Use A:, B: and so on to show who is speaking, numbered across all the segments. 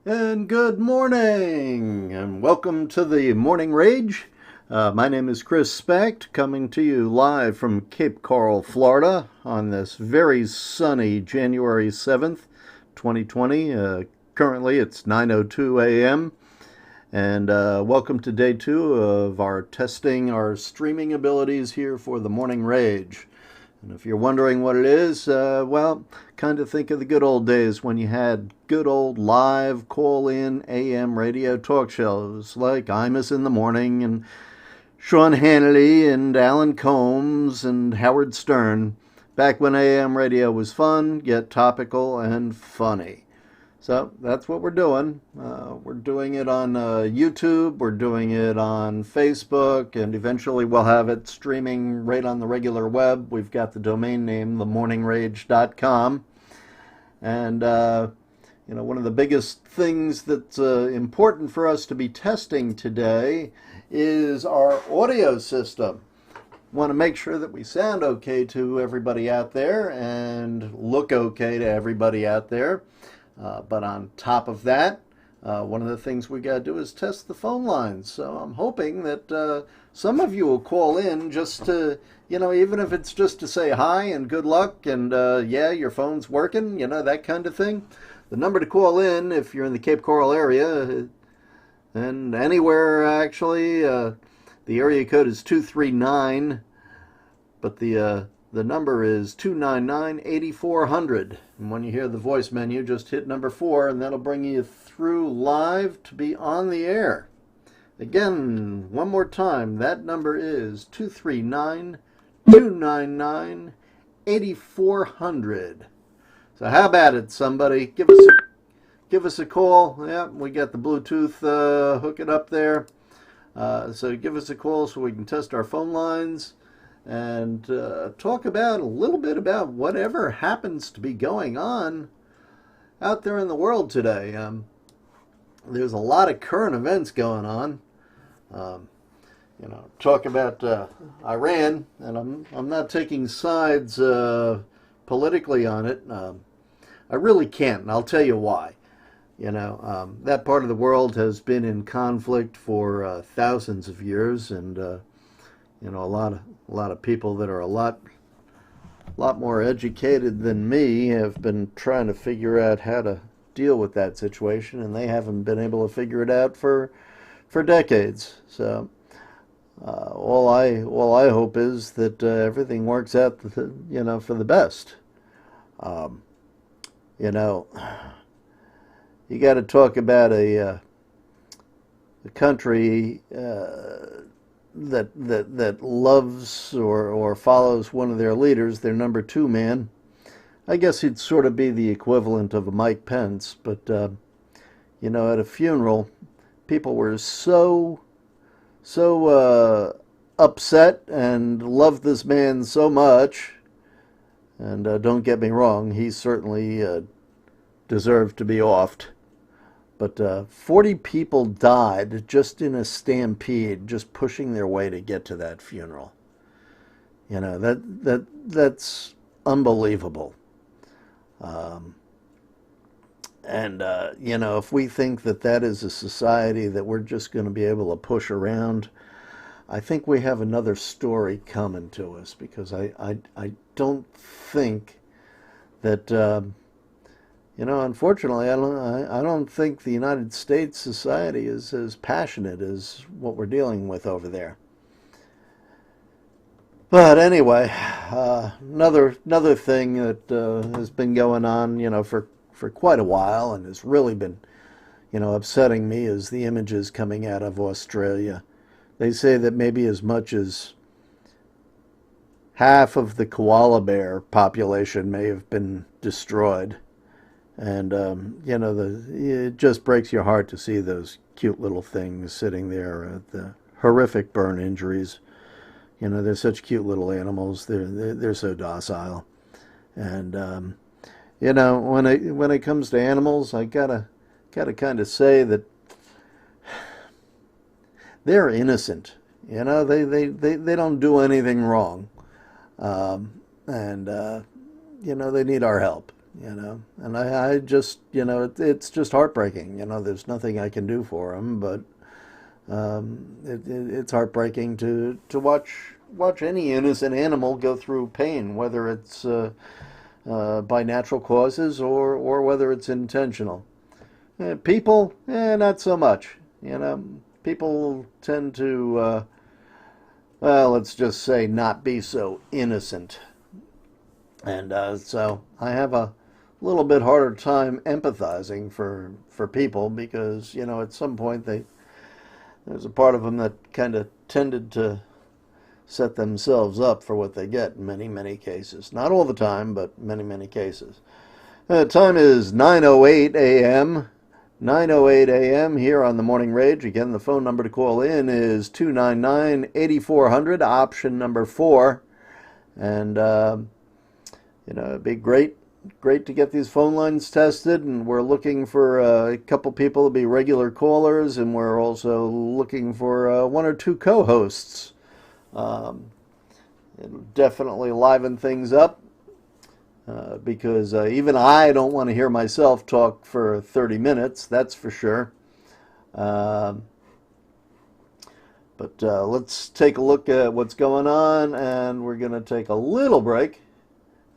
A: And good morning, and welcome to the Morning Rage. My name is Chris Specht, coming to you live from Cape Coral, Florida, on this very sunny January 7th, 2020. Currently, it's 9:02 a.m., and welcome to day two of our testing our streaming abilities here for the Morning Rage. And if you're wondering what it is, well, kind of think of the good old days when you had good old live call-in AM radio talk shows like Imus in the Morning and Sean Hannity and Alan Combs and Howard Stern, back when AM radio was fun, yet topical and funny. So that's what we're doing. We're doing it on YouTube, we're doing it on Facebook, and eventually we'll have it streaming right on the regular web. We've got the domain name, themorningrage.com. And, one of the biggest things that's important for us to be testing today is our audio system. Want to make sure that we sound okay to everybody out there and look okay to everybody out there. But on top of that, one of the things we got to do is test the phone lines. So I'm hoping that some of you will call in just to, even if it's just to say hi and good luck and, yeah, your phone's working, that kind of thing. The number to call in if you're in the Cape Coral area and anywhere, actually, the area code is 239, but the number is 299-8400. And when you hear the voice menu, just hit number 4, and that'll bring you through live to be on the air. Again, one more time, that number is 239-299-8400. So how about it, somebody? Give us a call. Yeah, we got the Bluetooth hooking up there. So give us a call so we can test our phone lines and talk about a little bit about whatever happens to be going on out there in the world today. There's a lot of current events going on. Talk about Iran, and I'm not taking sides politically on it. I really can't, and I'll tell you why. That part of the world has been in conflict for thousands of years, and a lot of people that are a lot more educated than me have been trying to figure out how to deal with that situation, and they haven't been able to figure it out for decades. So all I hope is that everything works out, for the best. You got to talk about a country that loves or follows one of their leaders, their number 2 man. I guess he'd sort of be the equivalent of a Mike Pence, but at a funeral, people were so upset and loved this man so much. And don't get me wrong, he certainly deserved to be offed. But 40 people died just in a stampede, just pushing their way to get to that funeral. That's unbelievable. If we think that is a society that we're just going to be able to push around, I think we have another story coming to us, because I don't think that. Unfortunately, I don't think the United States society is as passionate as what we're dealing with over there. But anyway, another thing that has been going on, for quite a while, and has really been, upsetting me, is the images coming out of Australia. They say that maybe as much as half of the koala bear population may have been destroyed. And, it just breaks your heart to see those cute little things sitting there, the horrific burn injuries. They're such cute little animals. They're so docile. And, when it comes to animals, I gotta kind of say that they're innocent. They don't do anything wrong. They need our help. And I just, it's just heartbreaking. There's nothing I can do for him, but it's heartbreaking to watch any innocent animal go through pain, whether it's by natural causes or whether it's intentional. People, not so much. People tend to, well, let's just say, not be so innocent. And so I have a little bit harder time empathizing for people because, at some point there's a part of them that kind of tended to set themselves up for what they get in many, many cases. Not all the time, but many, many cases. Time is 9:08 a.m. 9:08 a.m. here on the Morning Rage. Again, the phone number to call in is 299-8400, option number 4. And, it'd be great to get these phone lines tested, and we're looking for a couple people to be regular callers, and we're also looking for one or two co-hosts. It'll definitely liven things up. Because even I don't want to hear myself talk for 30 minutes, that's for sure. Uh, but let's take a look at what's going on, and we're going to take a little break,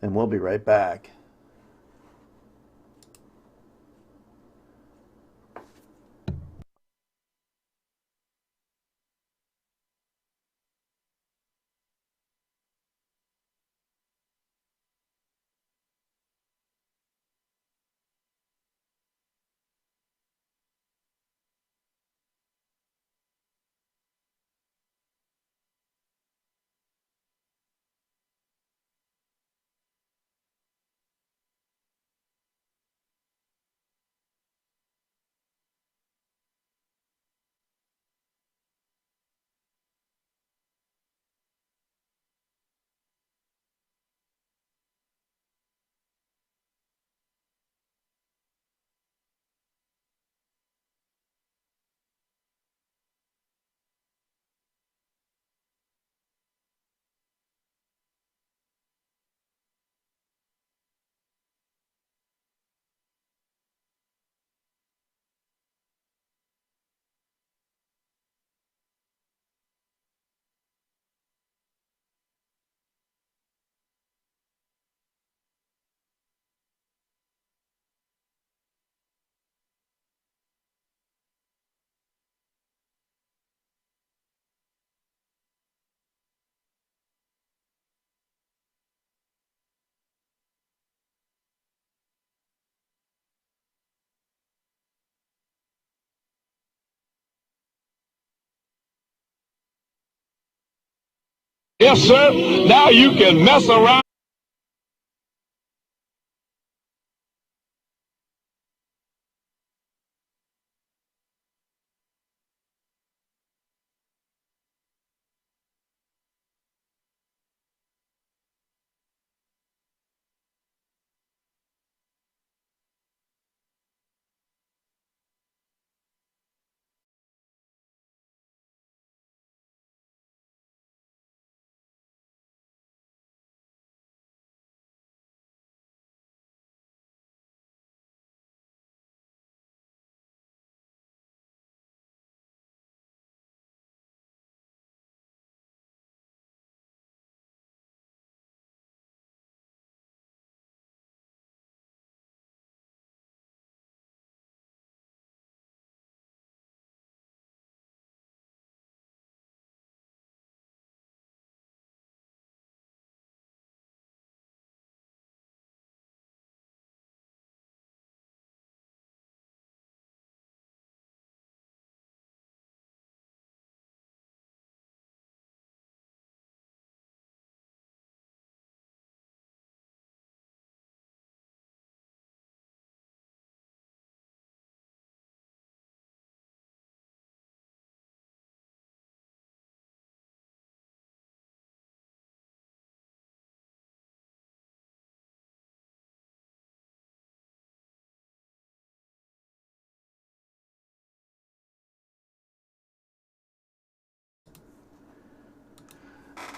A: and we'll be right back.
B: Yes, sir. Now you can mess around.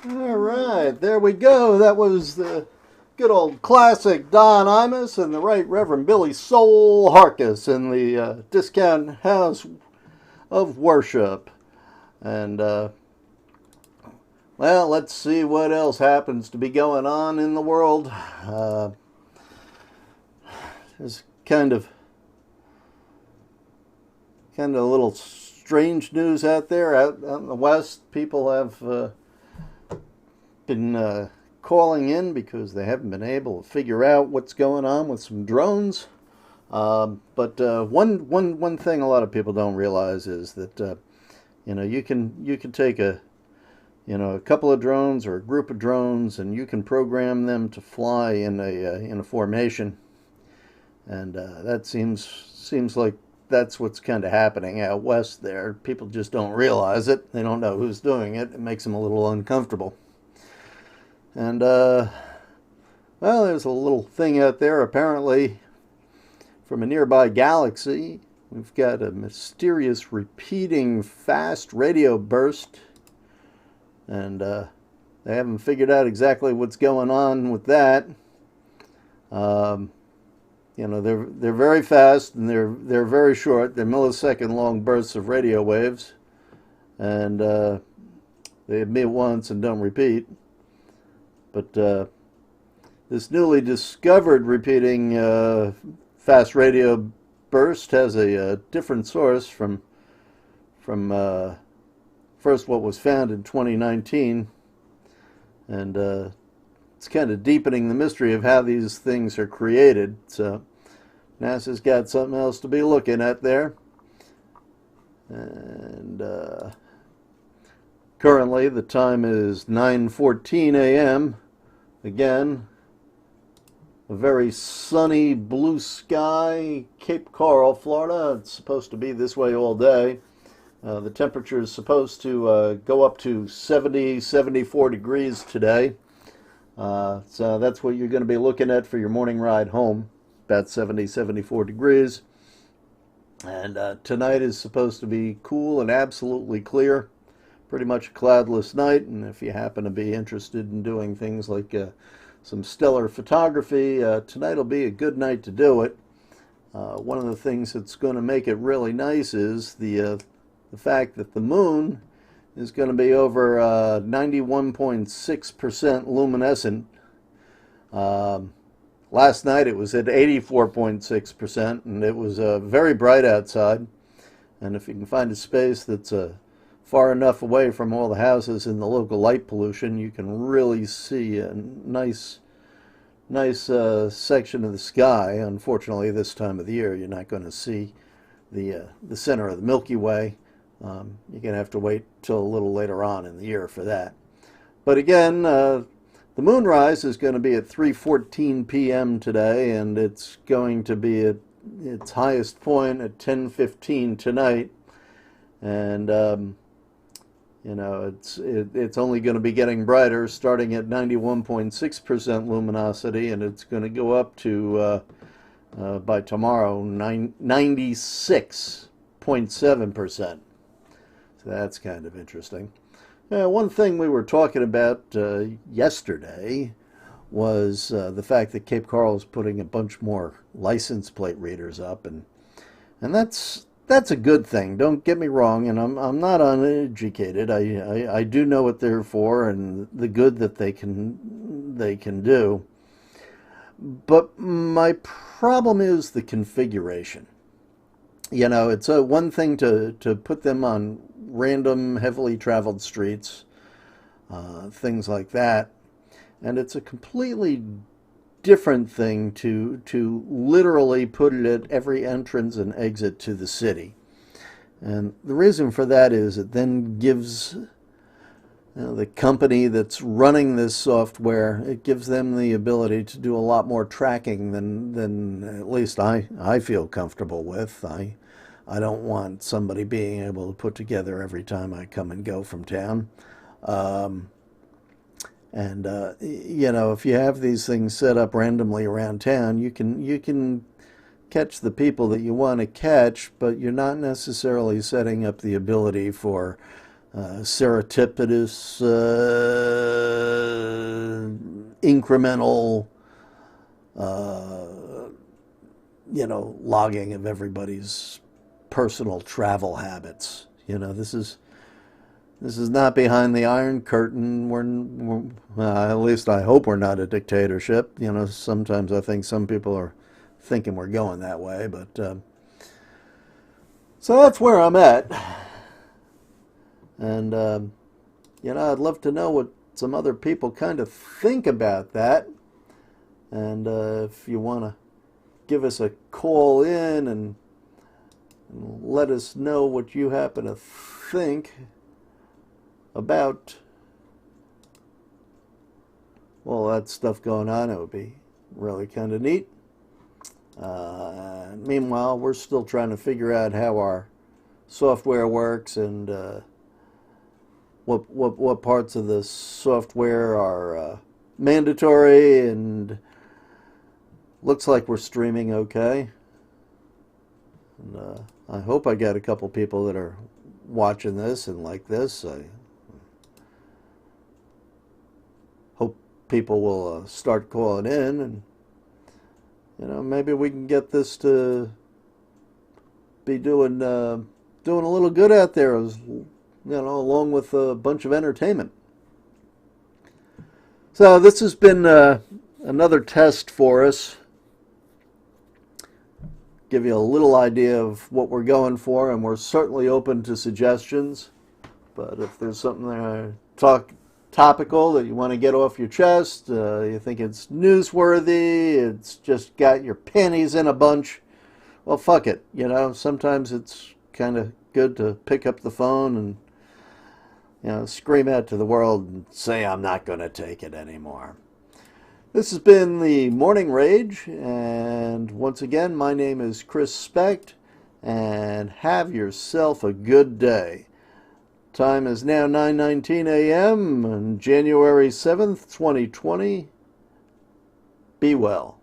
A: All right, there we go. That was the good old classic Don Imus and the Right Reverend Billy Soul Harkus in the Discount House of Worship. And, well, let's see what else happens to be going on in the world. There's kind of a little strange news out there. Out in the West, people have been calling in because they haven't been able to figure out what's going on with some drones. But one thing a lot of people don't realize is that you can take a couple of drones or a group of drones, and you can program them to fly in a formation, and that seems like that's what's kind of happening out west there. People just don't realize it. They don't know who's doing it. It makes them a little uncomfortable. And well, there's a little thing out there apparently from a nearby galaxy. We've got a mysterious repeating fast radio burst, and they haven't figured out exactly what's going on with that. They're very fast, and they're very short. They're millisecond long bursts of radio waves, and they emit once and don't repeat. But this newly discovered repeating fast radio burst has a different source from first what was found in 2019, and it's kind of deepening the mystery of how these things are created. So NASA's got something else to be looking at there. And currently the time is 9:14 a.m. Again, a very sunny blue sky, Cape Coral, Florida. It's supposed to be this way all day. The temperature is supposed to go up to 74 degrees today. So that's what you're going to be looking at for your morning ride home, about 74 degrees. And tonight is supposed to be cool and absolutely clear, pretty much a cloudless night. And if you happen to be interested in doing things like some stellar photography, tonight will be a good night to do it. One of the things that's going to make it really nice is the fact that the moon is going to be over 91.6% luminescent. Last night it was at 84.6%, and it was very bright outside. And if you can find a space that's far enough away from all the houses and the local light pollution, you can really see a nice section of the sky. Unfortunately, this time of the year, you're not going to see the center of the Milky Way. You're going to have to wait till a little later on in the year for that. But again, the moonrise is going to be at 3:14 p.m. today, and it's going to be at its highest point at 10:15 tonight. And it's only going to be getting brighter, starting at 91.6% luminosity, and it's going to go up to by tomorrow 96.7%. So that's kind of interesting. One thing we were talking about yesterday was the fact that Cape Coral is putting a bunch more license plate readers up, and that's a good thing. Don't get me wrong, and I'm not uneducated. I do know what they're for and the good that they can do. But my problem is the configuration. It's one thing to put them on random, heavily traveled streets, things like that. And it's a completely different thing to literally put it at every entrance and exit to the city. And the reason for that is it then gives the company that's running this software, it gives them the ability to do a lot more tracking than at least I feel comfortable with. I don't want somebody being able to put together every time I come and go from town. If you have these things set up randomly around town, you can catch the people that you want to catch, but you're not necessarily setting up the ability for serendipitous, incremental logging of everybody's personal travel habits. This is not behind the Iron Curtain. At least I hope we're not a dictatorship. Sometimes I think some people are thinking we're going that way, but so that's where I'm at. And I'd love to know what some other people kind of think about that. And if you want to give us a call in and let us know what you happen to think about all that stuff going on, it would be really kind of neat. Meanwhile, we're still trying to figure out how our software works and what parts of the software are mandatory, and looks like we're streaming okay. And I hope I got a couple people that are watching this and like this. I hope people will start calling in, and maybe we can get this to be doing a little good out there, along with a bunch of entertainment. So this has been another test for us. Give you a little idea of what we're going for, and we're certainly open to suggestions. But if there's something topical that you want to get off your chest, you think it's newsworthy, it's just got your panties in a bunch, well, fuck it. Sometimes it's kind of good to pick up the phone and scream out to the world and say, I'm not going to take it anymore. This has been the Morning Rage, and once again, my name is Chris Specht, and have yourself a good day. Time is now 9:19 a.m. on January 7th, 2020. Be well.